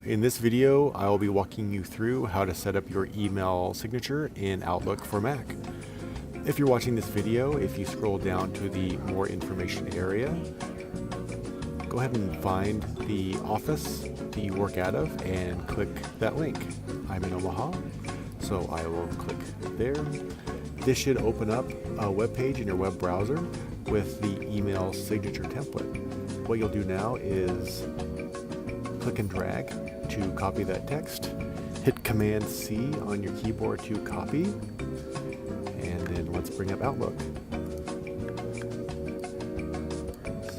In this video, I will be walking you through how to set up your email signature in Outlook for Mac. If you're watching this video, if you scroll down to the More Information area, go ahead and find the office that you work out of and click that link. I'm in Omaha, so I will click there. This should open up a web page in your web browser with the email signature template. What you'll do now is click and drag to copy that text. Hit Command C on your keyboard to copy, and then let's bring up Outlook.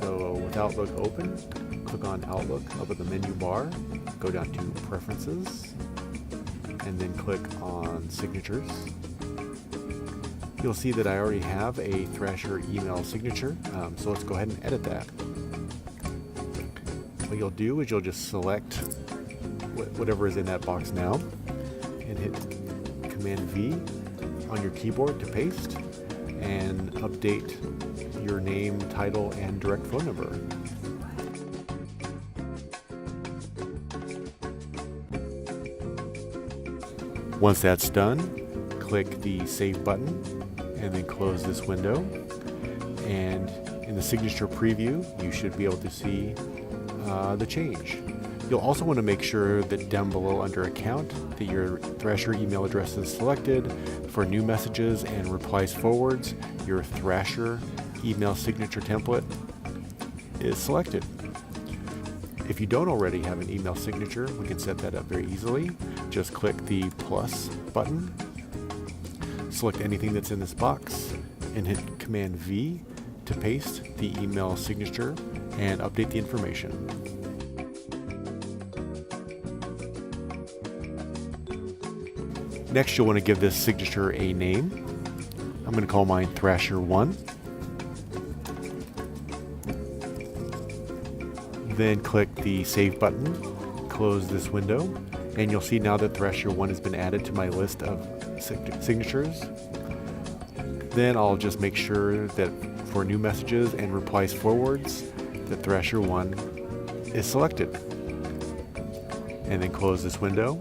So with Outlook open, click on Outlook up at the menu bar, go down to Preferences, and then click on Signatures. You'll see that I already have a Thrasher email signature, so let's go ahead and edit that. What you'll do is you'll just select whatever is in that box now and hit Command V on your keyboard to paste and update your name, title, and direct phone number. Once that's done, click the Save button and then close this window. And in the signature preview, you should be able to see the change. You'll also want to make sure that down below under Account that your Thrasher email address is selected. For new messages and replies forwards, your Thrasher email signature template is selected. If you don't already have an email signature, we can set that up very easily. Just click the plus button, select anything that's in this box, and hit Command V to paste the email signature and update the information. Next, you'll want to give this signature a name. I'm going to call mine Thrasher 1. Then click the Save button, close this window, and you'll see now that Thrasher 1 has been added to my list of signatures. Then I'll just make sure that for new messages and replies forwards, that Thrasher 1 is selected. And then close this window.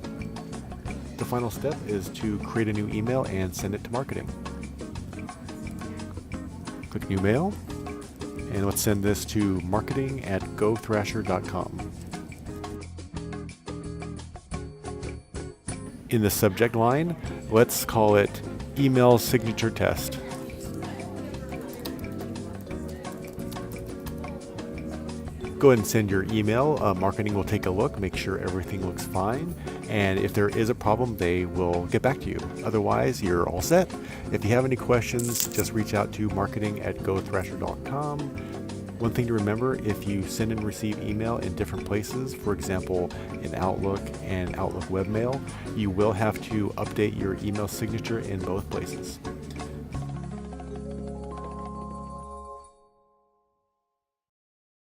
The final step is to create a new email and send it to marketing. Click New Mail, and let's send this to marketing@gothrasher.com. In the subject line, let's call it Email Signature Test. Go ahead and send your email. Marketing will take a look, make sure everything looks fine, and if there is a problem, they will get back to you. Otherwise, you're all set. If you have any questions, just reach out to marketing@gothrasher.com. One thing to remember, if you send and receive email in different places, for example, in Outlook and Outlook Webmail, you will have to update your email signature in both places.